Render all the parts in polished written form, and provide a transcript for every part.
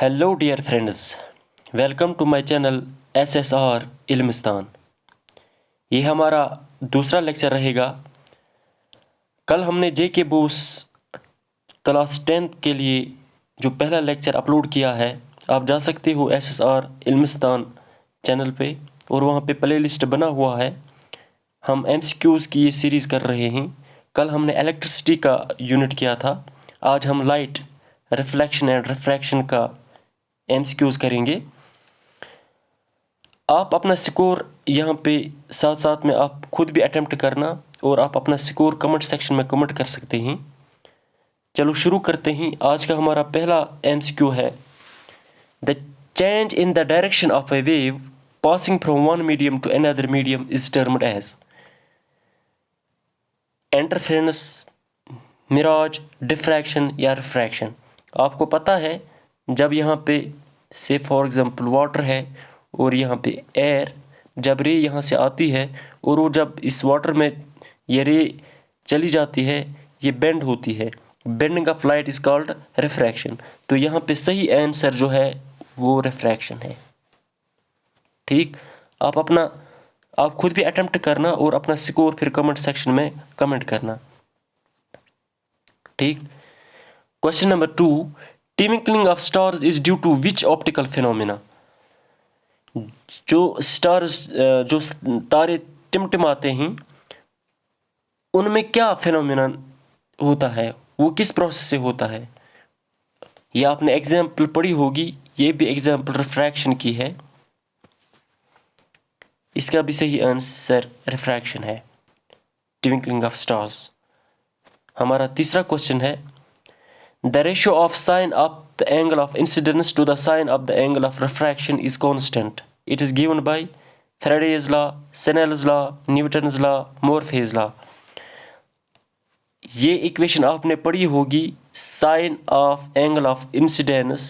Hello dear friends, welcome to my channel SSR Ilmistan. ये हमारा दूसरा लेक्चर रहेगा। कल हमने JK बोस क्लास 10th के लिए जो पहला लेक्चर अपलोड किया है, आप जा सकते हो SSR इल्मिस्तान चैनल पे और वहाँ पे प्लेलिस्ट बना हुआ है। हम MCQs की ये सीरीज़ कर रहे हैं। कल हमने इलेक्ट्रिसिटी का यूनिट किया था, आज हम लाइट, रिफ्लेक्शन एंड रिफ्रैक्शन का MCQs करेंगे। आप अपना स्कोर यहाँ पे साथ साथ में आप खुद भी अटेम्प्ट करना और आप अपना स्कोर कमेंट सेक्शन में कमेंट कर सकते हैं। चलो शुरू करते हैं। आज का हमारा पहला MCQ है, the change in the direction of a wave passing from one medium to another medium is termed as interference, mirage, diffraction या रिफ्रैक्शन। आपको पता है, जब यहाँ पे से फॉर एग्जांपल वाटर है और यहाँ पे एयर, जब रे यहाँ से आती है और वो जब इस वाटर में ये रे चली जाती है, ये बेंड होती है। Bending of light is called refraction. तो यहाँ पे सही आंसर जो है वो रिफ्रैक्शन है। ठीक, आप खुद भी अटेम्प्ट करना और अपना स्कोर फिर कमेंट सेक्शन में कमेंट करना। ठीक, question number 2, twinkling of stars is due to which optical phenomena. जो तारे टिमटिमाते हैं, उनमें क्या फिनोमिना होता है, वो किस प्रोसेस से होता है। ये आपने एग्जाम्पल पढ़ी होगी, ये भी एग्जाम्पल रिफ्रैक्शन की है। इसका भी सही आंसर रिफ्रैक्शन है, ट्विंकलिंग ऑफ स्टार्स। हमारा तीसरा क्वेश्चन है, the ratio of sign of the angle of incidence to the sine of the angle of refraction is constant. It is given by Faraday's law, Snell's law, Newton's law, Morphy's law. ये equation आपने पढ़ी होगी, sine of angle of incidence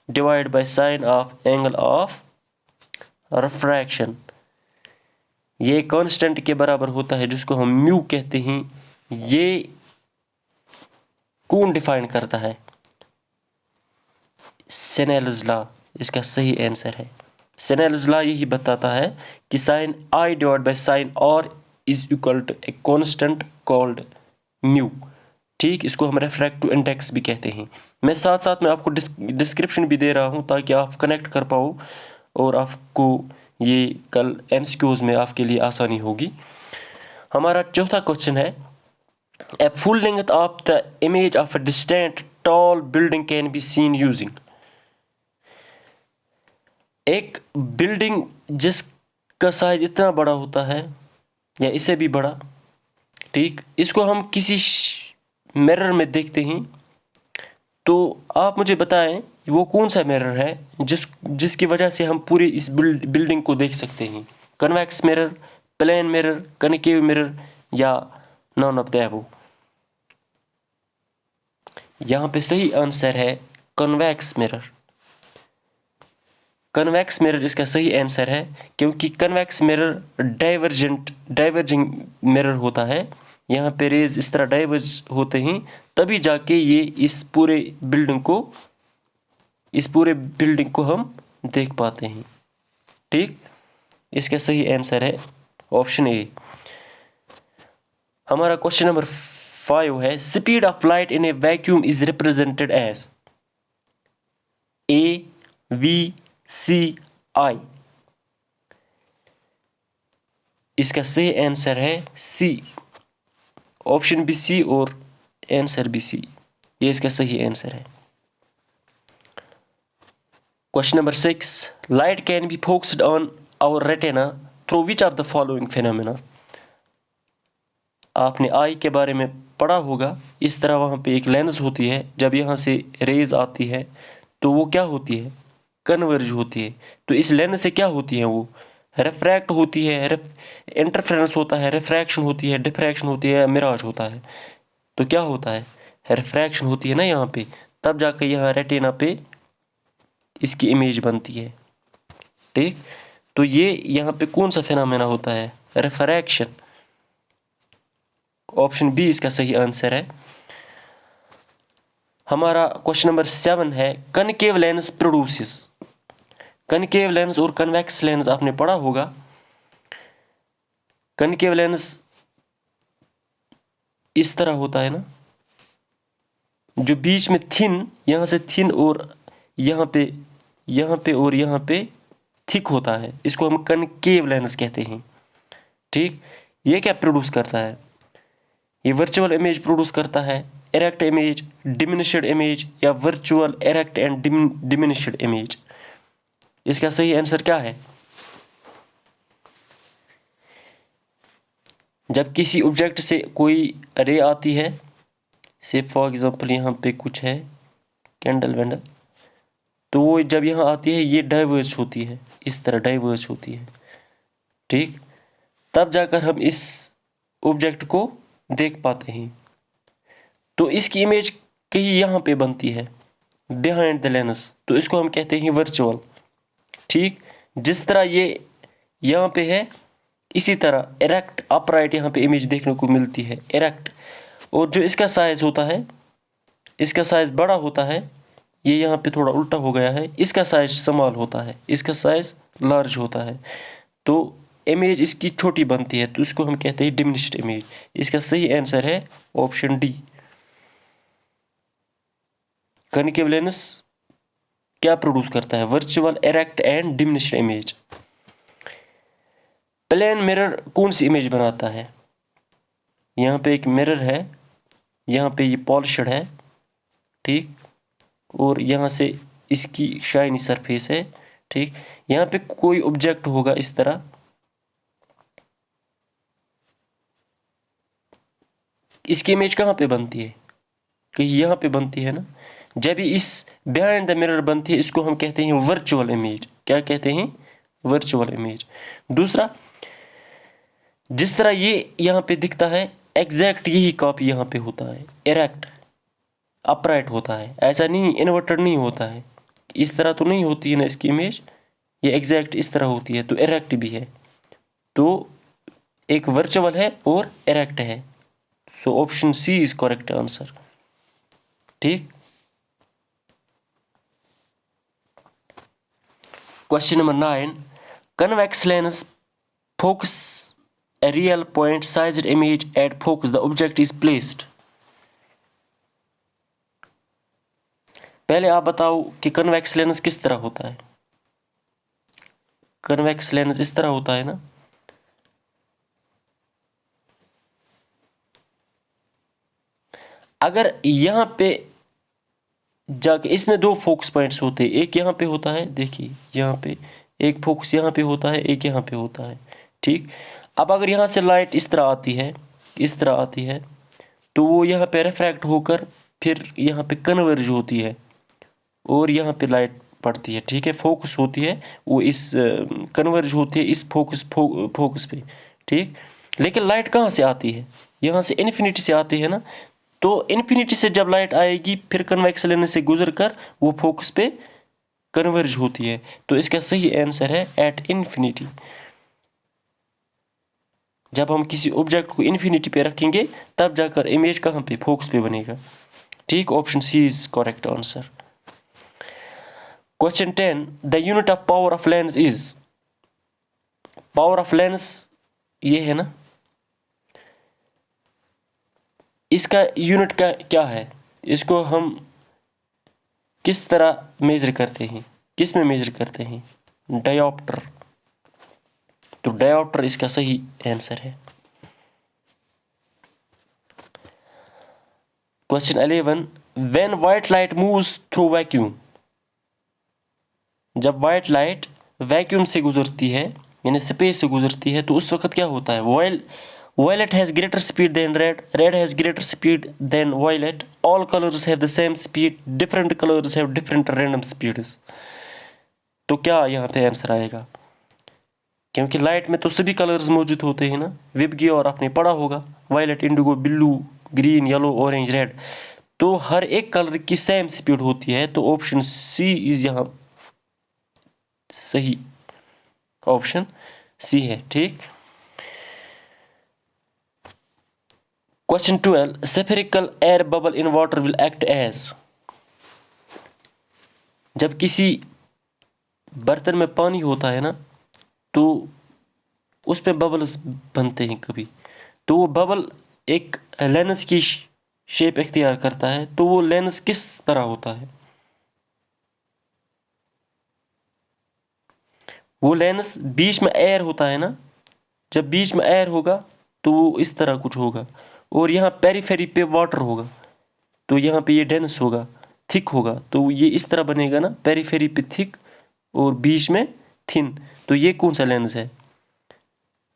divide by sine of angle of refraction. ये constant के बराबर होता है, जिसको हम म्यू कहते हैं। ये कौन डिफाइन करता है? स्नेल्स लॉ इसका सही आंसर है। स्नेल्स लॉ यही बताता है कि sine I divide by sine R is equal to a constant called mu. ठीक, इसको हम रेफ्रैक्टिव इंडेक्स भी कहते हैं। मैं साथ साथ में आपको डिस्क्रिप्शन भी दे रहा हूँ ताकि आप कनेक्ट कर पाओ और आपको ये कल MCQs में आपके लिए आसानी होगी। हमारा चौथा क्वेश्चन है, a full length of the image of a distant tall building can be seen using. एक बिल्डिंग जिसका साइज इतना बड़ा होता है या इससे भी बड़ा, ठीक, इसको हम किसी मिरर में देखते हैं। तो आप मुझे बताएं वो कौन सा मिरर है जिसकी वजह से हम पूरी इस बिल्डिंग को देख सकते हैं। Convex mirror, plane mirror, concave mirror या नॉन ऑफ द अबव। यहाँ पे सही आंसर है कन्वेक्स मिरर। कन्वेक्स मिरर इसका सही आंसर है, क्योंकि कन्वेक्स मिरर डाइवर्जिंग मिरर होता है। यहाँ पे रेज इस तरह डाइवर्ज होते हैं, तभी जाके ये इस पूरे बिल्डिंग को हम देख पाते हैं। ठीक, इसका सही आंसर है ऑप्शन ए। हमारा क्वेश्चन नंबर 5 है, speed of light in a vacuum is represented as A, V, C, I. इसका सही आंसर है सी। ऑप्शन भी सी और आंसर भी सी, ये इसका सही आंसर है। Question number 6, light can be focused on our retina through which of the following phenomena. आपने आई के बारे में पढ़ा होगा। इस तरह वहाँ पे एक लेंस होती है, जब यहाँ से रेज आती है तो वो क्या होती है? कन्वर्ज होती है। तो इस लेंस से क्या होती है? वो रिफ्रैक्ट होती है, इंटरफेरेंस होता है, रिफ्रैक्शन होती है, डिफ्रैक्शन होती है, मिराज होता है। तो क्या होता है? रिफ्रैक्शन होती है ना यहाँ पे, तब जाकर यहाँ रेटिना पे इसकी इमेज बनती है। ठीक, तो ये यहाँ पे कौन सा फिनोमेना होता है? रिफ्रैक्शन। ऑप्शन बी इसका सही आंसर है। हमारा क्वेश्चन नंबर 7 है concave lens produces. Concave lens और कन्वेक्स लेंस आपने पढ़ा होगा। कनकेव लेंस इस तरह होता है ना, जो बीच में थिन, यहाँ से थिन और यहाँ पे और यहाँ पे थिक होता है, इसको हम कनकेव लेंस कहते हैं। ठीक, ये क्या प्रोड्यूस करता है? ये वर्चुअल इमेज प्रोड्यूस करता है, इरेक्ट इमेज, डिमिनिश्ड इमेज या virtual erect and diminished image. इसका सही आंसर क्या है? जब किसी ऑब्जेक्ट से कोई रे आती है, से फॉर एग्जांपल यहाँ पे कुछ है कैंडल वैंडल, तो वो जब यहाँ आती है ये डाइवर्ज होती है, इस तरह डाइवर्ज होती है। ठीक, तब जाकर हम इस ऑब्जेक्ट को देख पाते हैं। तो इसकी इमेज कहीं यहाँ पे बनती है बिहाइंड द लेंस, तो इसको हम कहते हैं वर्चुअल। ठीक, जिस तरह ये यहाँ पे है, इसी तरह इरेक्ट अपराइट यहाँ पे इमेज देखने को मिलती है, इरेक्ट। और जो इसका साइज होता है, इसका साइज बड़ा होता है, ये यहाँ पे थोड़ा उल्टा हो गया है, इसका साइज स्मॉल होता है, इसका साइज लार्ज होता है, तो इमेज इसकी छोटी बनती है, तो इसको हम कहते हैं डिमिनिश्ड इमेज। इसका सही आंसर है ऑप्शन डी। कनकेव लेंस क्या प्रोड्यूस करता है? Virtual erect and diminished image. Plane mirror कौन सी इमेज बनाता है? यहाँ पे एक मिरर है, यहाँ पे ये पॉलिश्ड है, ठीक, और यहाँ से इसकी शाइनी सरफेस है। ठीक, यहाँ पे कोई ऑब्जेक्ट होगा इस तरह, इसकी इमेज कहाँ पे बनती है? कहीं यहाँ पे बनती है ना। जब इस बिहाइंड द मिरर बनती है, इसको हम कहते हैं वर्चुअल इमेज। क्या कहते हैं? Virtual image. दूसरा, जिस तरह ये यहाँ पे दिखता है, एग्जैक्ट यही कॉपी यहाँ पे होता है, इरेक्ट अपराइट होता है, ऐसा नहीं इन्वर्टेड नहीं होता है। इस तरह तो नहीं होती है ना इसकी इमेज, ये एग्जैक्ट इस तरह होती है, तो इरेक्ट भी है। तो एक वर्चुअल है और इरेक्ट है, so option C is correct answer. ठीक, question number 9, convex lens focus a real point sized image at focus the object is placed। पहले आप बताओ कि कन्वेक्स लेंस किस तरह होता है। कन्वेक्स लेंस इस तरह होता है ना, अगर यहाँ पे जाके, इसमें दो फोकस पॉइंट्स होते हैं, एक यहाँ पे होता है, देखिए यहाँ पे एक फोकस यहाँ पे होता है, एक यहाँ पे होता है। ठीक, अब अगर यहाँ से लाइट इस तरह आती है, इस तरह आती है, तो वो यहाँ पे रिफ्रैक्ट होकर फिर यहाँ पे कन्वर्ज होती है और यहाँ पे लाइट पड़ती है। ठीक है, फोकस होती है वो इस कन्वर्ज होती है इस फोकस पे। ठीक, लेकिन लाइट कहाँ से आती है? यहाँ से इन्फिनिटी से आती है ना, तो इन्फिनिटी से जब लाइट आएगी फिर कन्वेक्स लेंस से गुजर कर वो फोकस पे कन्वर्ज होती है, तो इसका सही आंसर है एट इन्फिनिटी। जब हम किसी ऑब्जेक्ट को इन्फिनिटी पे रखेंगे तब जाकर इमेज कहाँ पे? फोकस पे बनेगा। ठीक, option C is correct answer. Question 10, the unit of power of lens is. Power of lens ये है ना, इसका यूनिट का क्या है? इसको हम किस तरह मेजर करते हैं? किस में मेजर करते हैं? डायोप्टर। तो डायोप्टर इसका सही आंसर है। Question 11, when white light moves through vacuum. जब व्हाइट लाइट वैक्यूम से गुजरती है यानी स्पेस से गुजरती है, तो उस वक्त क्या होता है? Violet has greater speed than red, red has greater speed than violet, all colors have the same speed, different colors have different random speeds। तो क्या यहाँ पे आंसर आएगा? क्योंकि लाइट में तो सभी कलर्स मौजूद होते हैं ना, विबगी और आपने पढ़ा होगा, violet, indigo, blue, green, yellow, orange, red, तो हर एक कलर की सेम स्पीड होती है, तो ऑप्शन सी इज यहाँ सही, ऑप्शन सी है। ठीक, question 12, spherical air bubble in water will act as। जब किसी बर्तन में पानी होता है ना, तो उसमें बबल्स बनते हैं कभी, तो वो बबल एक लेंस की शेप इख्तियार करता है। तो वो लेंस किस तरह होता है? वो लेंस बीच में एयर होता है ना, जब बीच में एयर होगा तो वो इस तरह कुछ होगा, और यहाँ पेरीफेरी पे वाटर होगा, तो यहाँ पे ये डेंस होगा, थिक होगा, तो ये इस तरह बनेगा ना, पेरीफेरी पे थिक और बीच में थिन। तो ये कौन सा लेंस है?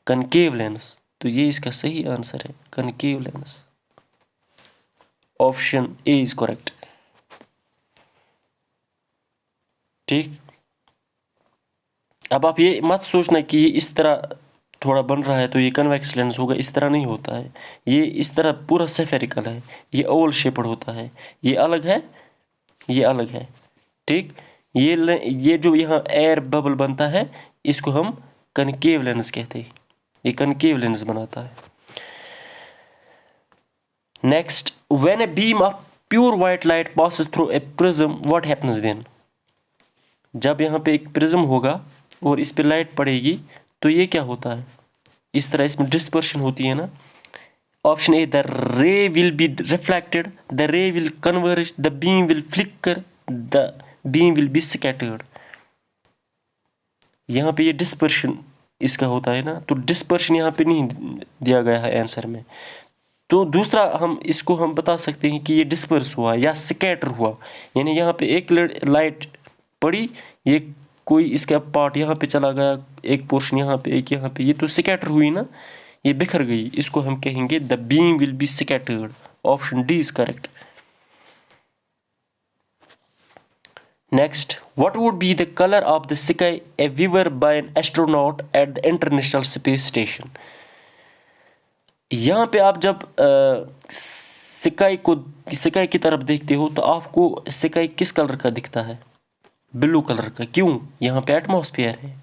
Concave lens. तो ये इसका सही आंसर है, concave lens. Option A is correct. ठीक, अब आप ये मत सोचना कि ये इस तरह थोड़ा बन रहा है तो ये कन्वेक्स लेंस होगा, इस तरह नहीं होता है। ये इस तरह पूरा स्फेरिकल है, ये ओवल शेप्ड होता है, ये अलग है, ये अलग है। ठीक, ये जो यहाँ एयर बबल बनता है इसको हम कनकेव लेंस कहते हैं, ये कनकेव लेंस बनाता है। Next, when a beam of pure white light passes through a prism what happens then? जब यहाँ पे एक प्रिज्म होगा और इस पे लाइट पड़ेगी तो ये क्या होता है? इस तरह इसमें डिस्पर्शन होती है ना। Option A, the ray will be reflected, the ray will converge, the beam will flicker, the beam will be scattered. यहाँ पे ये डिस्पर्शन इसका होता है ना, तो डिस्पर्शन यहाँ पे नहीं दिया गया है आंसर में। तो दूसरा हम इसको हम बता सकते हैं कि ये डिस्पर्स हुआ या स्कैटर हुआ, यानी यहाँ पे एक लाइट पड़ी, ये कोई इसका पार्ट यहाँ पे चला गया, एक पोर्शन यहाँ पे, एक यहाँ पे, ये तो स्कैटर हुई ना, ये बिखर गई, इसको हम कहेंगे the beam will be scattered. Option D is correct. Next, what would be the colour of the sky a viewer by an astronaut at the international space station? यहाँ पे आप जब स्काई की तरफ देखते हो तो आपको स्काई किस कलर का दिखता है? ब्लू कलर का। क्यों? यहाँ पे एटमॉस्फेयर है,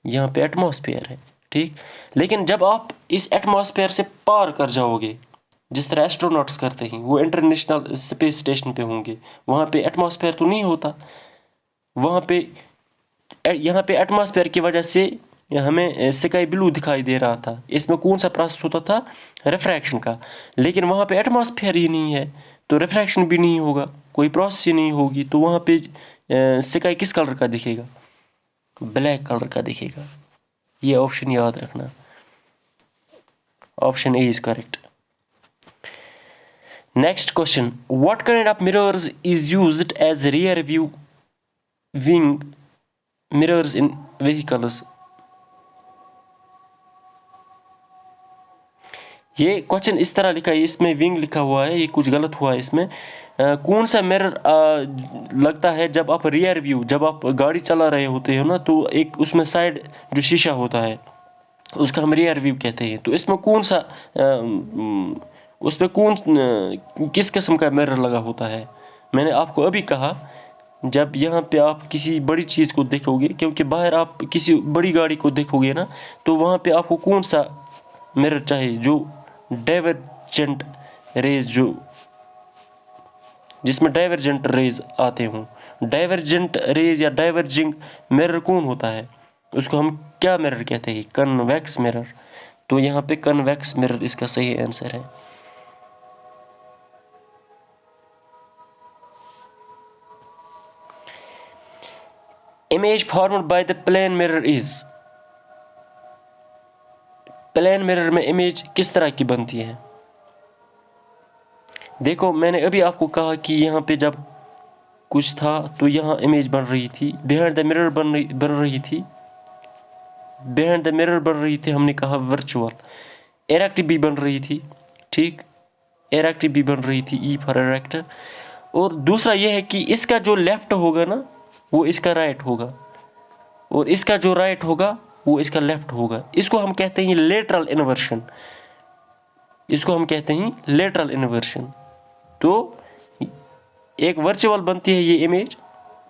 यहाँ पे एटमॉस्फेयर है। ठीक, लेकिन जब आप इस एटमॉस्फेयर से पार कर जाओगे, जिस तरह एस्ट्रोनॉट्स करते हैं, वो इंटरनेशनल स्पेस स्टेशन पे होंगे, वहाँ पे एटमॉस्फेयर तो नहीं होता, वहाँ पे यहाँ पे एटमॉस्फेयर की वजह से हमें स्काई ब्लू दिखाई दे रहा था। इसमें कौन सा प्रोसेस होता था? रिफ्रैक्शन का। लेकिन वहाँ पे एटमॉस्फेयर ही नहीं है तो रिफ्रैक्शन भी नहीं होगा, कोई प्रोसेस ही नहीं होगी, तो वहाँ पे स्काई किस कलर का दिखेगा? ब्लैक कलर का दिखेगा। ये ऑप्शन याद रखना, option A is correct. Next question, what kind of mirrors is used as rear view wing mirrors in vehicles? ये क्वेश्चन इस तरह लिखा है, इसमें विंग लिखा हुआ है, ये कुछ गलत हुआ है इसमें। कौन सा मिरर लगता है जब आप रियर व्यू, जब आप गाड़ी चला रहे होते हो ना, तो एक उसमें साइड जो शीशा होता है उसका हम रियर व्यू कहते हैं। तो इसमें कौन सा उसमें किस किस्म का मिरर लगा होता है? मैंने आपको अभी कहा, जब यहाँ पे आप किसी बड़ी चीज़ को देखोगे, क्योंकि बाहर आप किसी बड़ी गाड़ी को देखोगे ना, तो वहाँ पे आपको कौन सा मिरर चाहिए? जो डाइवर्जेंट रेज, जो जिसमें डाइवर्जेंट रेज आते हों। डाइवर्जेंट रेज या डाइवर्जिंग मिरर कौन होता है? उसको हम क्या मिरर कहते हैं? Convex mirror. तो यहाँ पे कन्वेक्स मिरर इसका सही आंसर है। Image formed by the plane mirror is, plane mirror में इमेज किस तरह की बनती है? देखो, मैंने अभी आपको कहा कि यहाँ पे जब कुछ था तो यहाँ इमेज बन रही थी, बिहाइंड द मिरर बन रही थी, बिहाइंड द मिरर बन रही थी, हमने कहा वर्चुअल। इरेक्ट भी बन रही थी, ठीक, इरेक्ट भी बन रही थी, ई फॉर इरेक्ट। और दूसरा यह है कि इसका जो लेफ्ट होगा ना वो इसका राइट होगा, और इसका जो राइट होगा वो इसका लेफ्ट होगा। इसको हम कहते हैं लेटरल इन्वर्शन, इसको हम कहते हैं लेटरल इन्वर्शन। तो एक वर्चुअल बनती है ये इमेज,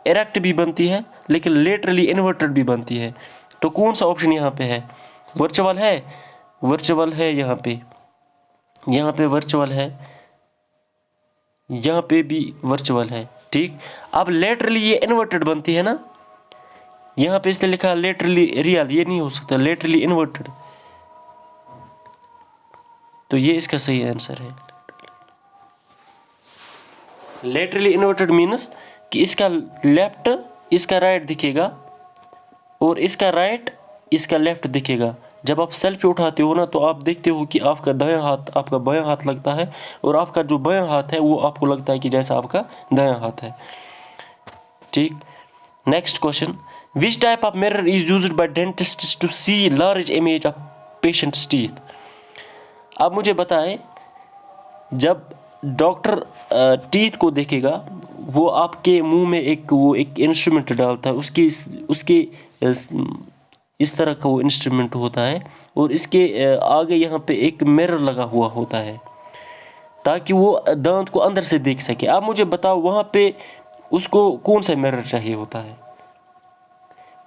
इरेक्ट भी बनती है, लेकिन लेटरली इन्वर्टेड भी बनती है। तो कौन सा ऑप्शन यहाँ पे है? वर्चुअल है, वर्चुअल है, यहाँ पे वर्चुअल है, यहाँ पे भी वर्चुअल है। ठीक। अब लेटरली ये इन्वर्टेड बनती है ना, यहाँ पे इसने लिखा लेटरली रियल, ये नहीं हो सकता, लेटरली इन्वर्टेड। तो ये इसका सही आंसर है। लेटरली इन्वर्टेड मीन्स कि इसका लेफ्ट इसका राइट दिखेगा और इसका राइट इसका लेफ्ट दिखेगा। जब आप सेल्फी उठाते हो ना तो आप देखते हो कि आपका दायां हाथ आपका बायां हाथ लगता है और आपका जो बायां हाथ है वो आपको लगता है कि जैसा आपका दायां हाथ है। ठीक। Next question, which type of mirror is used by dentist to see large image of patients teeth. अब मुझे बताएं, जब डॉक्टर टीथ को देखेगा वो आपके मुंह में एक इंस्ट्रूमेंट डालता है, उसके इस तरह का वो इंस्ट्रूमेंट होता है और इसके आगे यहाँ पे एक मिरर लगा हुआ होता है ताकि वो दांत को अंदर से देख सके। आप मुझे बताओ वहाँ पे उसको कौन सा मिरर चाहिए होता है?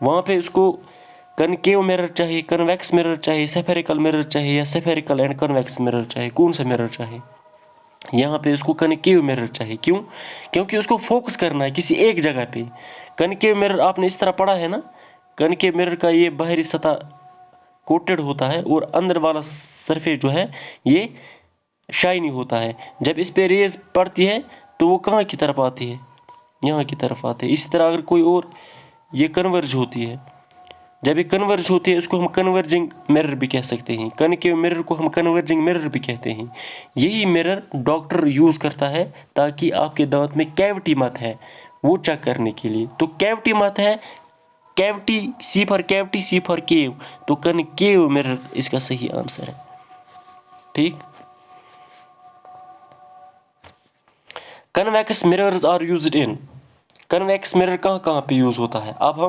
वहाँ पे उसको कनकेव मिरर चाहिए, कन्वेक्स मिरर चाहिए, सेफेरिकल मिरर चाहिए या सेफेरिकल एंड कन्वेक्स मिरर चाहिए? कौन सा मिरर चाहिए? यहाँ पे उसको कनकेव मिरर चाहिए। क्यों? क्योंकि उसको फोकस करना है किसी एक जगह पे। कनकेव मिरर आपने इस तरह पढ़ा है ना, कनकेव मिरर का ये बाहरी सतह कोटेड होता है और अंदर वाला सरफेस जो है ये शाइनी होता है। जब इस पे रेज पड़ती है तो वो कहाँ की तरफ आती है? यहाँ की तरफ आती है। इसी तरह अगर कोई और ये कन्वर्ज होती है, जब ये कन्वर्ज होती है इसको हम कन्वर्जिंग मिरर भी कह सकते हैं। कनकेव मिरर को हम कन्वर्जिंग मिरर भी कहते हैं। यही मिरर डॉक्टर यूज़ करता है ताकि आपके दांत में कैविटी मत है वो चेक करने के लिए। तो कैविटी मत है, कैविटी सी फॉर केव, तो कनकेव मिरर इसका सही आंसर है। ठीक। Convex mirrors are used in, convex mirror कहाँ कहाँ पे यूज होता है? अब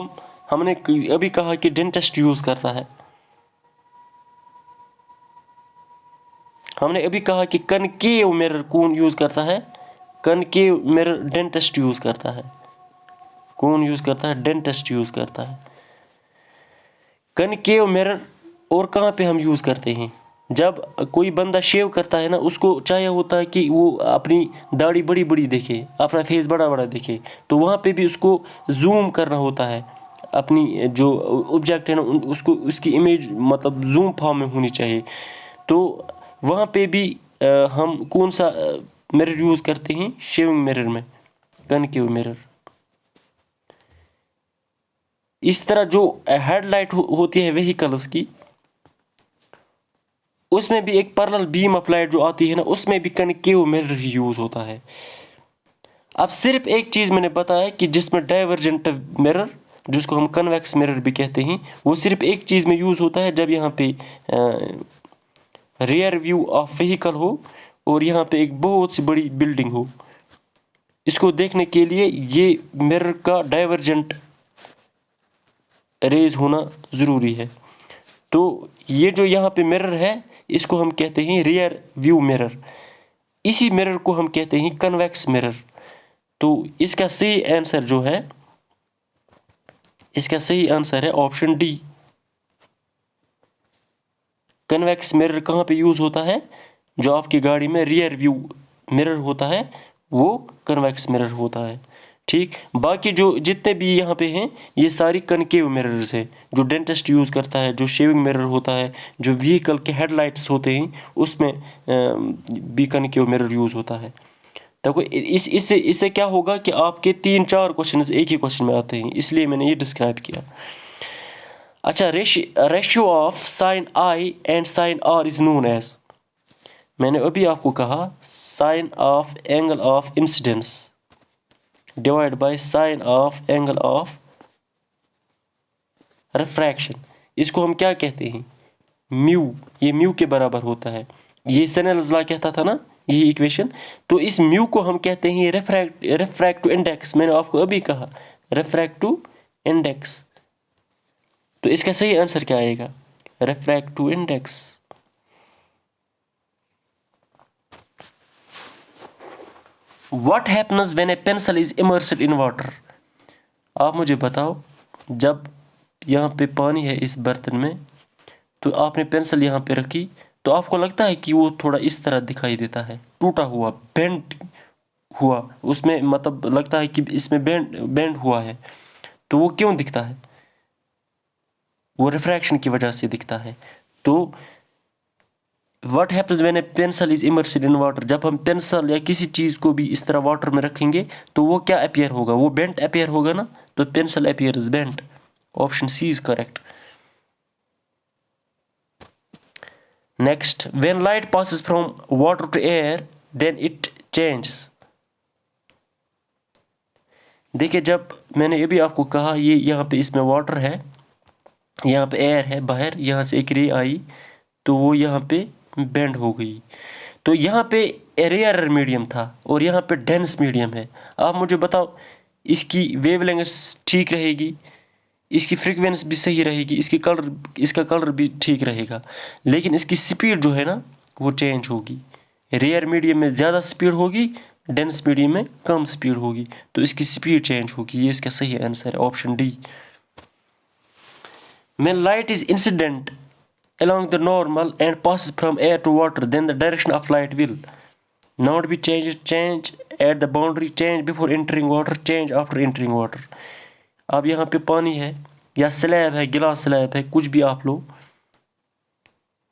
हमने अभी कहा कि डेंटिस्ट यूज करता है, हमने अभी कहा कि कनकेव मिरर कौन यूज करता है? कनकेव मिरर डेंटिस्ट यूज करता है। कौन यूज करता है? डेंटिस्ट यूज करता है। कनकेव मिरर और कहाँ पे हम यूज करते हैं? जब कोई बंदा शेव करता है ना, उसको चाहिए होता है कि वो अपनी दाढ़ी बड़ी बड़ी दिखे, अपना फेस बड़ा बड़ा दिखे, तो वहाँ पे भी उसको जूम करना होता है। अपनी जो ऑब्जेक्ट है ना उसको उसकी इमेज मतलब जूम फॉर्म में होनी चाहिए। तो वहाँ पे भी हम कौन सा मिरर यूज़ करते हैं? शेविंग मिरर में कनकेव मिरर। इस तरह जो हेडलाइट होती है व्हीकल्स की, उसमें भी एक पैरेलल बीम ऑफ लाइट जो आती है ना, उसमें भी कनकेव मिरर ही यूज़ होता है। अब सिर्फ एक चीज़ मैंने बताया कि जिसमें डाइवर्जेंट मिरर, जिसको हम कन्वेक्स मिरर भी कहते हैं, वो सिर्फ एक चीज़ में यूज़ होता है, जब यहाँ पे रियर व्यू ऑफ व्हीकल हो और यहाँ पे एक बहुत सी बड़ी बिल्डिंग हो। इसको देखने के लिए ये मिरर का डाइवर्जेंट रेज होना ज़रूरी है। तो ये जो यहाँ पे मिरर है इसको हम कहते हैं रियर व्यू मिरर। इसी मिरर को हम कहते हैं कन्वेक्स मिरर। तो इसका सही आंसर जो है, इसका सही आंसर है ऑप्शन डी। कन्वेक्स मिरर कहाँ पे यूज़ होता है? जो आपकी गाड़ी में रियर व्यू मिरर होता है वो कन्वेक्स मिरर होता है। ठीक। बाकी जो जितने भी यहाँ पे हैं ये सारी कनकेव मिरर्स है जो डेंटिस्ट यूज़ करता है, जो शेविंग मिरर होता है, जो व्हीकल के हेडलाइट्स होते हैं उसमें भी कनकेव मिरर यूज़ होता है। देखो इससे क्या होगा कि आपके 3-4 क्वेश्चन एक ही क्वेश्चन में आते हैं, इसलिए मैंने ये डिस्क्राइब किया। अच्छा, ratio of sine I and sine R is known as, मैंने अभी आपको कहा sine of angle of incidence divide by sine of angle of refraction. इसको हम क्या कहते हैं? म्यू। ये म्यू के बराबर होता है। ये स्नेल्स लॉ कहता था ना ये इक्वेशन, तो इस म्यू को हम कहते हैं रिफ्रैक्टिव इंडेक्स। मैंने आपको अभी कहा रिफ्रैक्टिव इंडेक्स। तो इसका सही आंसर क्या आएगा? Refractive index. What happens when a pencil is immersed in water? आप मुझे बताओ, जब यहाँ पे पानी है इस बर्तन में, तो आपने पेंसिल यहाँ पे रखी, तो आपको लगता है कि वो थोड़ा इस तरह दिखाई देता है, टूटा हुआ, बेंट, हुआ, उसमें मतलब लगता है कि इसमें बेंड हुआ है, तो वो क्यों दिखता है? वो रिफ्रैक्शन की वजह से दिखता है। तो what happens when A pencil is immersed in water, जब हम पेंसिल या किसी चीज़ को भी इस तरह वाटर में रखेंगे तो वो क्या अपीयर होगा? वो बेंट अपीयर होगा ना, तो pencil appear is bent. Option C is correct. Next, when light passes from water to air then it changes. देखिए, जब मैंने अभी आपको कहा ये यहाँ पे इसमें वाटर है, यहाँ पे एयर है बाहर, यहाँ से एक रे आई तो वो यहाँ पे बेंड हो गई। तो यहाँ पे रेयर मीडियम था और यहाँ पे डेंस मीडियम है। आप मुझे बताओ, इसकी वेवलेंथ ठीक रहेगी, इसकी फ्रीक्वेंसी भी सही रहेगी, इसका कलर भी ठीक रहेगा, लेकिन इसकी स्पीड जो है ना वो चेंज होगी। रेयर मीडियम में ज़्यादा स्पीड होगी, डेंस मीडियम में कम स्पीड होगी, तो इसकी स्पीड चेंज होगी। ये इसका सही आंसर है, option D. When light is incident along the normal and passes from air to water, then the direction of light will not be changed. Change at the boundary, change before entering water, change after entering water. अब यहाँ पे पानी है या slab है, गिलास slab है, कुछ भी आप लो।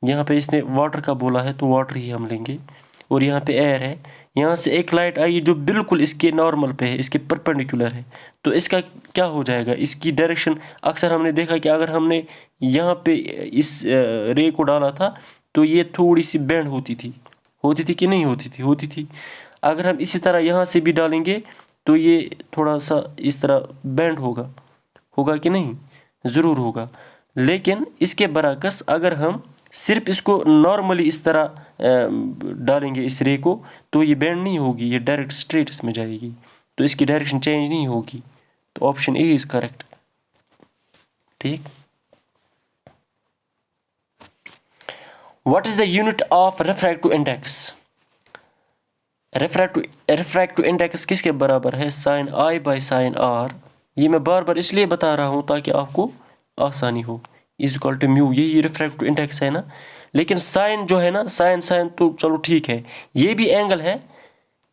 यहाँ पे इसने वाटर का बोला है तो वाटर ही हम लेंगे, और यहाँ पे एयर है। यहाँ से एक लाइट आई जो बिल्कुल इसके नॉर्मल पे है, इसके परपेंडिकुलर है, तो इसका क्या हो जाएगा? इसकी डायरेक्शन, अक्सर हमने देखा कि अगर हमने यहाँ पे इस रे को डाला था तो ये थोड़ी सी बेंड होती थी कि नहीं होती थी? होती थी। अगर हम इसी तरह यहाँ से भी डालेंगे तो ये थोड़ा सा इस तरह बेंड होगा कि नहीं? ज़रूर होगा। लेकिन इसके बरअक्स अगर हम सिर्फ इसको नॉर्मली इस तरह डालेंगे इस रे को, तो ये बेंड नहीं होगी, ये डायरेक्ट स्ट्रेट इसमें जाएगी, तो इसकी डायरेक्शन चेंज नहीं होगी। तो ऑप्शन ए इज करेक्ट। ठीक। What is the unit of refractive index? Refractive index किसके बराबर है? Sine I by sine R. ये मैं बार बार इसलिए बता रहा हूँ ताकि आपको आसानी हो। इज इक्वल टू म्यू, यही रिफ्रैक्टिव इंडेक्स है ना। लेकिन साइन जो है ना, साइन तो चलो ठीक है, ये भी एंगल है,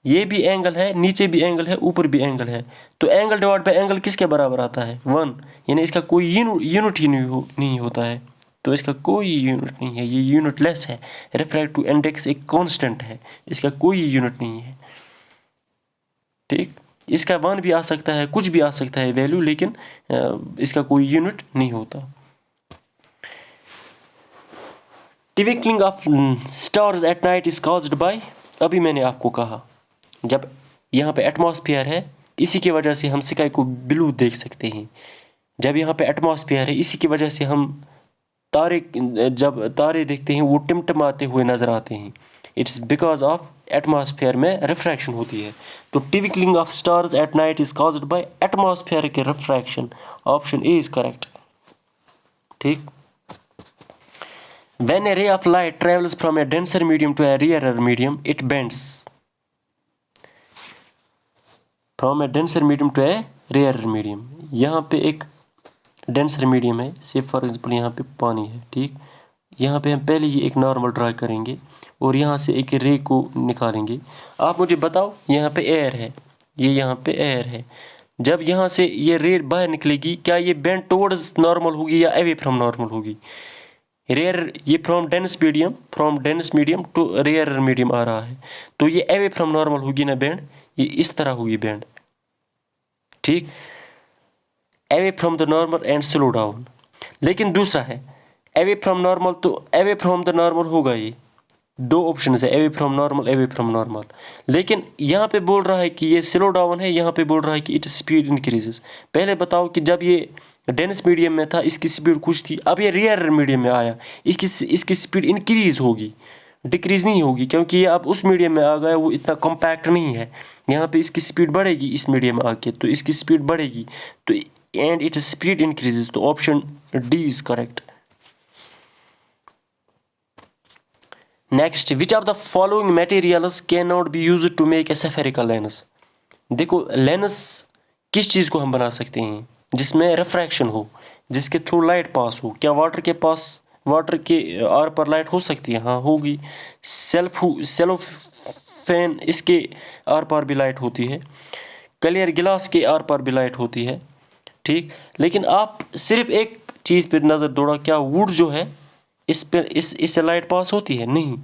ये भी एंगल है, नीचे भी एंगल है, ऊपर भी एंगल है, तो एंगल डिवाइड बाय एंगल किसके बराबर आता है? 1। यानी इसका कोई यूनिट ही नहीं होता है, तो इसका कोई यूनिट नहीं है, ये यूनिटलेस है। रिफ्रैक्टिव इंडेक्स एक कांस्टेंट है, इसका कोई यूनिट नहीं है। ठीक। इसका 1 भी आ सकता है, कुछ भी आ सकता है वैल्यू, लेकिन इसका कोई यूनिट नहीं होता। Twinkling of stars at night is caused bye, अभी मैंने आपको कहा, जब यहाँ पे एटमॉस्फेयर है इसी की वजह से हम स्काई को ब्लू देख सकते हैं। जब यहाँ पे एटमॉस्फेयर है इसी की वजह से हम जब तारे देखते हैं वो टिमटिमाते हुए नजर आते हैं। इट्स बिकॉज ऑफ एटमॉस्फेयर में रिफ्रैक्शन होती है। तो twinkling of stars at night is caused by atmosphere के refraction. Option A is correct. ठीक। When a ray of light travels from a denser medium to a rarer medium, it bends. From a denser medium to a rarer medium. यहाँ पे एक denser medium है, से for example यहाँ पे पानी है। ठीक। यहाँ पे हम पहले ही एक नॉर्मल ड्रा करेंगे और यहाँ से एक रे को निकालेंगे। आप मुझे बताओ, यहाँ पे एयर है, ये यहाँ पे एयर है, जब यहाँ से ये रे बाहर निकलेगी क्या ये बेंड टुवर्ड्स नॉर्मल होगी या अवे फ्रॉम नॉर्मल होगी? रेयर, ये from dense medium to rare medium आ रहा है, तो ये अवे फ्रॉम नॉर्मल होगी ना बेंड, ये इस तरह होगी बेंड। ठीक। Away from the normal and slow down. लेकिन दूसरा है अवे फ्रॉम नॉर्मल, तो अवे फ्रॉम द नॉर्मल होगा। ये दो ऑप्शन है, अवे फ्रॉम नॉर्मल। लेकिन यहाँ पे बोल रहा है कि ये स्लो डाउन है, यहाँ पे बोल रहा है कि इट्स स्पीड इंक्रीजेस। पहले बताओ कि जब ये डेंस मीडियम में था इसकी स्पीड कुछ थी, अब ये रेयर मीडियम में आया, इसकी स्पीड इंक्रीज होगी, डिक्रीज नहीं होगी, क्योंकि ये अब उस मीडियम में आ गया, वो इतना कॉम्पैक्ट नहीं है। यहाँ पे इसकी स्पीड बढ़ेगी इस मीडियम में आके, तो इसकी स्पीड बढ़ेगी, तो एंड इट्स स्पीड इंक्रीजेस। तो option D is correct. Next, which of the following materials can not be used to make a spherical lens? देखो, लेंस किस चीज़ को हम बना सकते हैं जिसमें रिफ्रैक्शन हो, जिसके थ्रू लाइट पास हो? क्या वाटर के आर पर लाइट हो सकती है? हाँ, होगी। सेलो फैन इसके आर पार भी लाइट होती है, क्लियर गिलास के आर पार भी लाइट होती है, ठीक। लेकिन आप सिर्फ एक चीज़ पर नज़र दौड़ा, क्या वुड जो है इस पर इससे लाइट पास होती है? नहीं।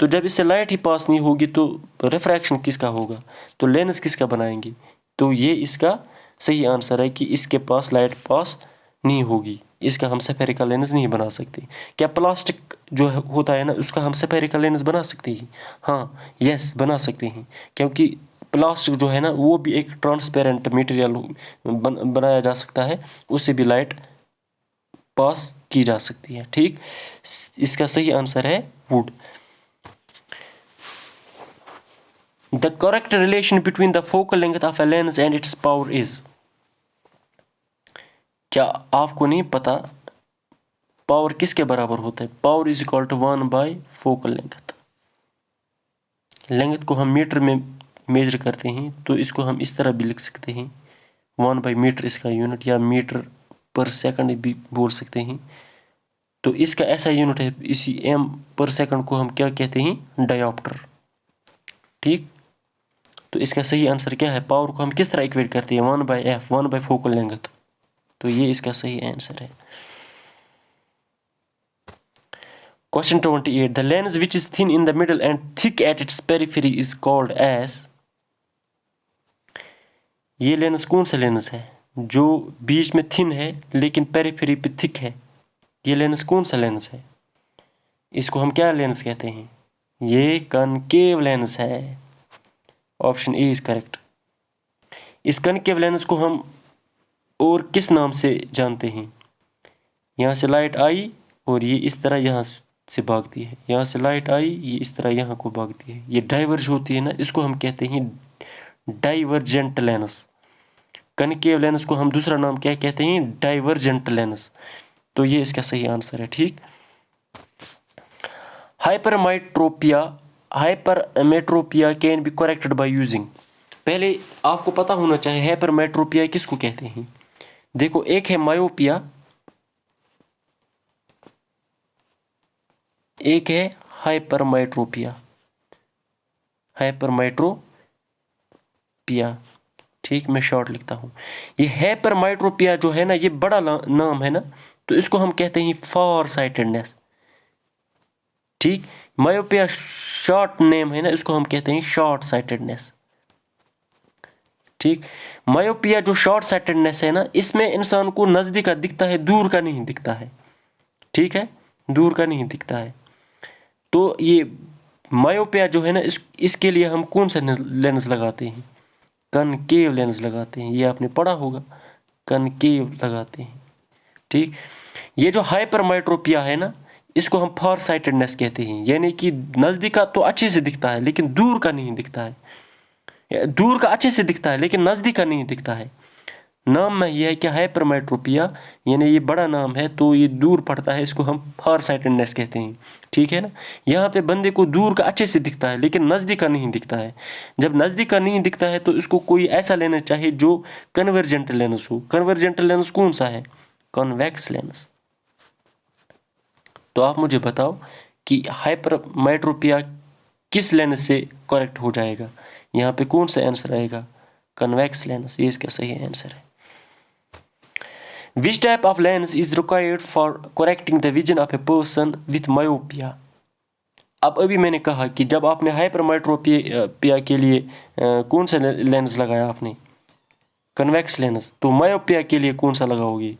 तो जब इससे लाइट ही पास नहीं होगी तो रिफ्रैक्शन किसका होगा, तो लेंस किसका बनाएंगे? तो ये इसका सही आंसर है कि इसके पास लाइट पास नहीं होगी, इसका हम स्फेरिकल लेंस नहीं बना सकते। क्या प्लास्टिक जो होता है ना, उसका हम स्फेरिकल लेंस बना सकते हैं? हाँ, यस, बना सकते हैं, क्योंकि प्लास्टिक जो है ना वो भी एक ट्रांसपेरेंट मटेरियल बनाया जा सकता है, उससे भी लाइट पास की जा सकती है, ठीक। इसका सही आंसर है wood. The correct relation between the focal length of a lens and its power is. क्या आपको नहीं पता पावर किसके बराबर होता है? Power is equal to 1 by focal length. Length को हम मीटर में मेजर करते हैं, तो इसको हम इस तरह भी लिख सकते हैं, 1 by मीटर इसका यूनिट, या मीटर पर सेकंड भी बोल सकते हैं। तो इसका ऐसा यूनिट है, इसी एम पर सेकंड को हम क्या कहते हैं? डायोप्टर, ठीक। तो इसका सही आंसर क्या है? पावर को हम किस तरह इक्वेट करते हैं? 1 by f, 1 by focal length. तो ये इसका सही आंसर है। Question 28. The lens which is thin in the middle and thick at its periphery is called as। ये लेंस कौन सा लेंस है जो बीच में थिन है लेकिन पेरिफेरी पे थिक है? ये लेंस कौन सा लेंस है? इसको हम क्या लेंस कहते हैं? ये कनकेव लेंस है। Option A is correct. इस कनकेव लेंस को हम और किस नाम से जानते हैं? यहाँ से लाइट आई और ये इस तरह यहाँ से भागती है, यहाँ से लाइट आई, ये इस तरह यहाँ को भागती है, ये डाइवर्ज होती है ना, इसको हम कहते हैं डाइवर्जेंट लेंस। कनकेव लेंस को हम दूसरा नाम क्या कहते हैं? Divergent lens. तो ये इसका सही आंसर है, ठीक। Hypermetropia can be corrected by using. पहले आपको पता होना चाहिए हाइपरमेट्रोपिया किसको कहते हैं। देखो, एक है मायोपिया, एक है हाइपरमेट्रोपिया। हाइपरमेट्रोपिया, ठीक, मैं शॉर्ट लिखता हूँ। ये हाइपरमेट्रोपिया जो है ना, ये बड़ा नाम है ना, तो इसको हम कहते हैं फॉर साइटेडनेस, ठीक। मायोपिया शॉर्ट नेम है ना, इसको हम कहते हैं शॉर्ट साइटेडनेस, ठीक। मायोपिया जो शॉर्ट साइटेडनेस है ना, इसमें इंसान को नज़दीक का दिखता है, दूर का नहीं दिखता है, ठीक है, दूर का नहीं दिखता है। तो ये मायोपिया जो है ना, इसके लिए हम कौन सा लेंस लगाते हैं? कनकेव लेंस लगाते हैं। ये आपने पढ़ा होगा, कनकेव लगाते हैं, ठीक। ये जो हाइपरमेट्रोपिया है ना, इसको हम फार साइटेडनेस कहते हैं, यानी कि नज़दीक का तो अच्छे से दिखता है लेकिन दूर का नहीं दिखता है, दूर का अच्छे से दिखता है लेकिन नज़दीक का नहीं दिखता है। नाम में यह है कि हाइपरमेट्रोपिया, यानी ये बड़ा नाम है तो ये दूर पड़ता है, इसको हम फार साइटेडनेस कहते हैं, ठीक है ना। यहाँ पे बंदे को दूर का अच्छे से दिखता है लेकिन नज़दीक का नहीं दिखता है। जब नज़दीक का नहीं दिखता है तो इसको कोई ऐसा लेना चाहिए जो कन्वर्जेंट लेंस हो। कन्वर्जेंट लेंस कौन सा है? Convex lens. तो आप मुझे बताओ कि हाइपरमेट्रोपिया किस लेंस से करेक्ट हो जाएगा? यहाँ पे कौन सा आंसर आएगा? कन्वेक्स लेंस, ये इसका सही आंसर है। Which type of lens is required for correcting the vision of a person with myopia? अब अभी मैंने कहा कि जब आपने हाइपरमेट्रोपिया के लिए कौन सा लेंस लगाया आपने? Convex lens. तो मायोपिया के लिए कौन सा लगाओगे?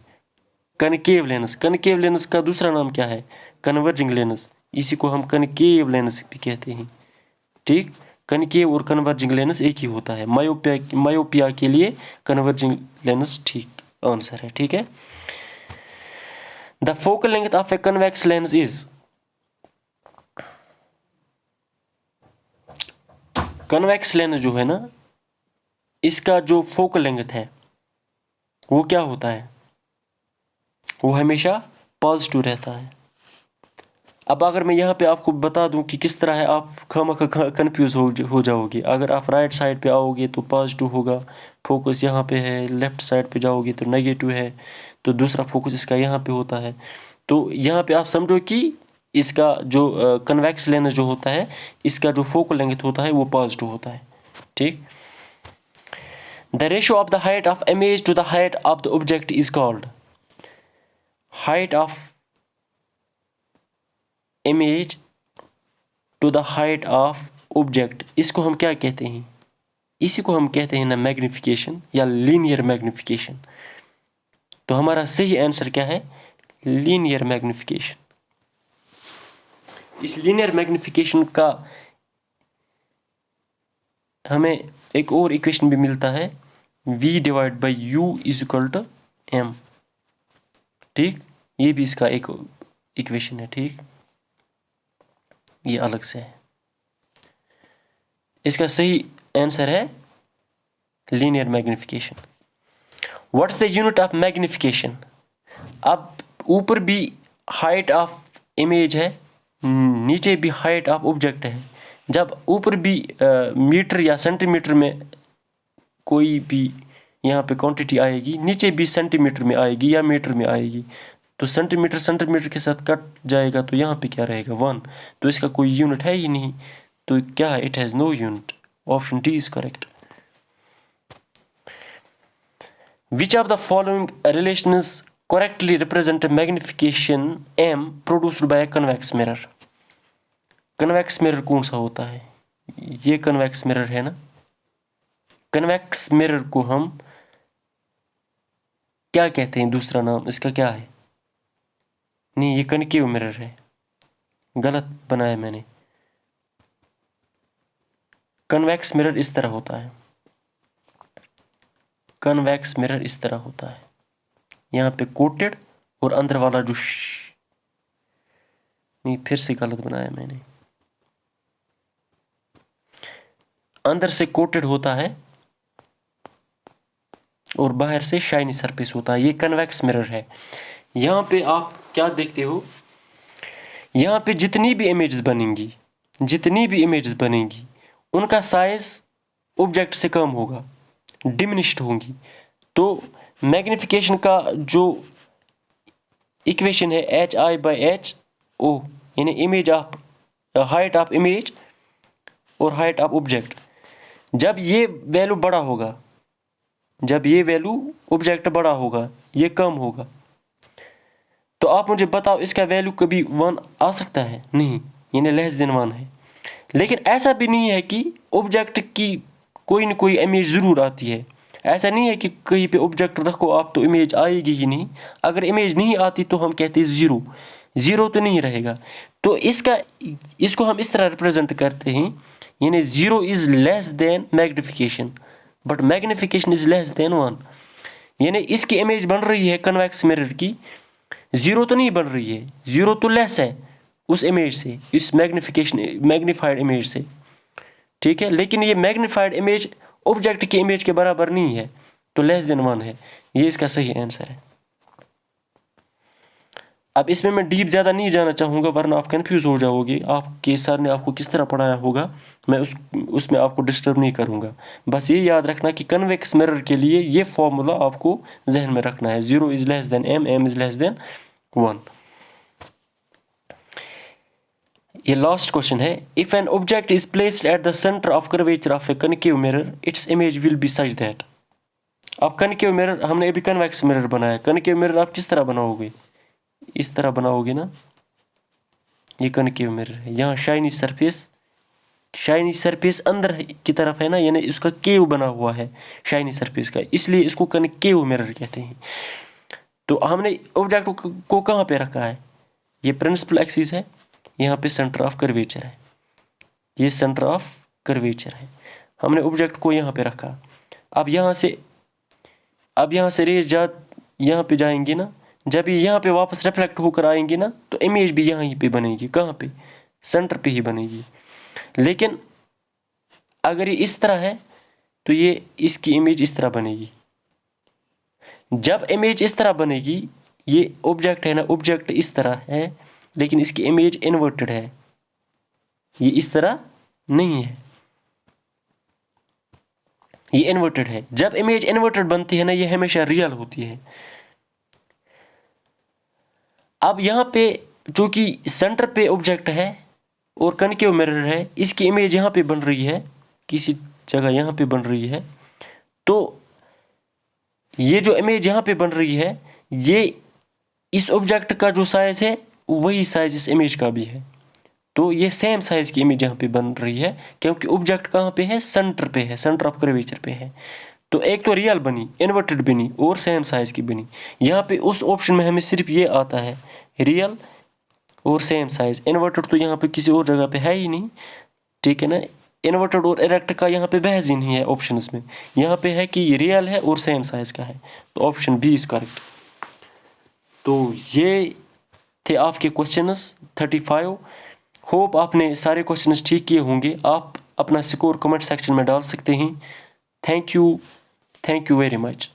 Concave lens. कनकेव लेंस का दूसरा नाम क्या है? Converging lens. इसी को हम कनकेव लेंस भी कहते हैं, ठीक। कनकेव और कन्वर्जिंग लेंस एक ही होता है। मायोपिया के लिए कन्वर्जिंग लेंस ठीक आंसर है, ठीक है। The focal length of a convex lens is. Convex lens जो है ना, इसका जो फोकल लेंथ है वो क्या होता है? वो हमेशा पॉजिटिव रहता है। अब अगर मैं यहाँ पे आपको बता दूं कि किस तरह है, आप खामखा कंफ्यूज हो जाओगे। अगर आप राइट साइड पे आओगे तो पॉजिटिव होगा, फोकस यहाँ पे है, लेफ्ट साइड पे जाओगे तो नेगेटिव है, तो दूसरा फोकस इसका यहाँ पे होता है। तो यहाँ पे आप समझो कि इसका जो कन्वेक्स लेंस जो होता है, इसका जो फोकल लेंथ होता है वो पॉजिटिव होता है। ठीक। The ratio of the height of image to the height of the object is called, height of image to the height of object, इसको हम क्या कहते हैं? इसी को हम कहते हैं ना मैग्निफिकेशन या लीनियर मैग्निफिकेशन। तो हमारा सही आंसर क्या है? Linear magnification. इस लीनियर मैग्निफिकेशन का हमें एक और इक्वेशन भी मिलता है, v divide by u is equal to m। ठीक, ये भी इसका एक इक्वेशन है। ठीक, ये अलग से है। इसका सही आंसर है linear magnification. What's the unit of magnification? अब ऊपर भी हाइट ऑफ इमेज है, नीचे भी हाइट ऑफ ऑब्जेक्ट है। जब ऊपर भी मीटर या सेंटीमीटर में कोई भी यहाँ पे क्वांटिटी आएगी, नीचे भी सेंटीमीटर में आएगी या मीटर में आएगी, तो सेंटीमीटर सेंटीमीटर के साथ कट जाएगा, तो यहाँ पे क्या रहेगा? 1। तो इसका कोई यूनिट है ही नहीं, तो क्या है? It has no unit. Option D is correct. Which of the following relations correctly represent a magnification m produced by a convex mirror? Convex mirror कौन सा होता है? ये कन्वेक्स मिरर है ना। कन्वेक्स मिरर को हम क्या कहते हैं? दूसरा नाम इसका क्या है? नहीं, ये कनकेव मिरर है, गलत बनाया मैंने। कन्वेक्स मिरर इस तरह होता है, कन्वेक्स मिरर इस तरह होता है, यहाँ पे कोटेड और अंदर वाला जो नहीं, फिर से गलत बनाया मैंने। अंदर से कोटेड होता है और बाहर से शाइनी सरफेस होता है। ये कन्वेक्स मिरर है। यहाँ पे आप क्या देखते हो? यहाँ पे जितनी भी इमेजेस बनेंगी उनका साइज ऑब्जेक्ट से कम होगा, डिमिनिश्ड होंगी। तो मैग्निफिकेशन का जो इक्वेशन है HI/HO, यानी image of height of image और हाइट ऑफ ऑब्जेक्ट, जब ये वैल्यू बड़ा होगा, जब ये वैल्यू ऑब्जेक्ट बड़ा होगा, ये कम होगा, तो आप मुझे बताओ इसका वैल्यू कभी 1 आ सकता है? नहीं, यानी लेस देन 1 है। लेकिन ऐसा भी नहीं है कि ऑब्जेक्ट की कोई न कोई इमेज ज़रूर आती है। ऐसा नहीं है कि कहीं पे ऑब्जेक्ट रखो आप तो इमेज आएगी ही नहीं। अगर इमेज नहीं आती तो हम कहते हैं ज़ीरो तो नहीं रहेगा। तो इसको हम इस तरह रिप्रेजेंट करते हैं, यानी 0 is less than magnification but magnification is less than 1। यानी इसकी इमेज बन रही है कन्वेक्स मिरर की, 0 तो नहीं बन रही है, 0 तो लेस है उस इमेज से, इस मैग्निफाइड इमेज से। ठीक है, लेकिन ये मैग्निफाइड इमेज ऑब्जेक्ट की इमेज के बराबर नहीं है, तो लेस देन 1 है। ये इसका सही आंसर है। अब इसमें मैं डीप ज़्यादा नहीं जाना चाहूँगा, वरना आप कंफ्यूज हो जाओगे। आपके सर ने आपको किस तरह पढ़ाया होगा, मैं उसमें आपको डिस्टर्ब नहीं करूँगा। बस ये याद रखना कि कन्वेक्स मिरर के लिए ये फॉर्मूला आपको जहन में रखना है, 0 is less than m, m is less than 1। ये लास्ट क्वेश्चन है, if an object is placed at the centre of curvature of A concave mirror its image will be such that. अब concave mirror, हमने अभी convex mirror बनाया, concave mirror आप किस तरह बनाओगे? इस तरह बनाओगे ना। ये कनकेव मिरर है, यहाँ शाइनी सरफेस अंदर की तरफ है ना, यानी इसका केव बना हुआ है शाइनी सरफेस का, इसलिए इसको कनकेव मिरर कहते हैं। तो हमने ऑब्जेक्ट को कहाँ पे रखा है? ये प्रिंसिपल एक्सिस है, यहाँ पे सेंटर ऑफ कर्वेचर है, ये सेंटर ऑफ कर्वेचर है। हमने ऑब्जेक्ट को यहाँ पे रखा। अब यहाँ से रेज यहाँ पे जाएंगे ना, जब ये यहाँ पे वापस रिफ्लेक्ट होकर आएंगे ना, तो इमेज भी यहाँ पे बनेगी। कहाँ पे? सेंटर पे ही बनेगी। लेकिन अगर ये इस तरह है तो ये इसकी इमेज इस तरह बनेगी। जब इमेज इस तरह बनेगी, ये ऑब्जेक्ट है ना, ऑब्जेक्ट इस तरह है, लेकिन इसकी इमेज इन्वर्टेड है, ये इस तरह नहीं है, ये इन्वर्टेड है। जब इमेज इन्वर्टेड बनती है ना, ये हमेशा रियल होती है। अब यहाँ पे जो कि सेंटर पे ऑब्जेक्ट है और कनकेव मिरर है, इसकी इमेज यहाँ पे बन रही है, किसी जगह यहाँ पे बन रही है। तो ये जो इमेज यहाँ पे बन रही है, ये इस ऑब्जेक्ट का जो साइज है वही साइज इस इमेज का भी है। तो ये सेम साइज की इमेज यहाँ पे बन रही है, क्योंकि ऑब्जेक्ट कहाँ पे है, सेंटर पे है, सेंटर ऑफ कर्वेचर पे है। तो एक तो रियल बनी, इन्वर्टेड बनी और सेम साइज की बनी। यहाँ पे उस ऑप्शन में हमें सिर्फ ये आता है, रियल और सेम साइज। इन्वर्टेड तो यहाँ पे किसी और जगह पे है ही नहीं, ठीक है ना। इन्वर्टेड और इरेक्ट का यहाँ पे बहस ही नहीं है ऑप्शंस में, यहाँ पे है कि रियल है और सेम साइज का है। तो ऑप्शन बी इज करेक्ट। तो ये थे आपके क्वेश्चंस 35। होप आपने सारे क्वेश्चंस ठीक किए होंगे। आप अपना स्कोर कमेंट सेक्शन में डाल सकते हैं। Thank you very much.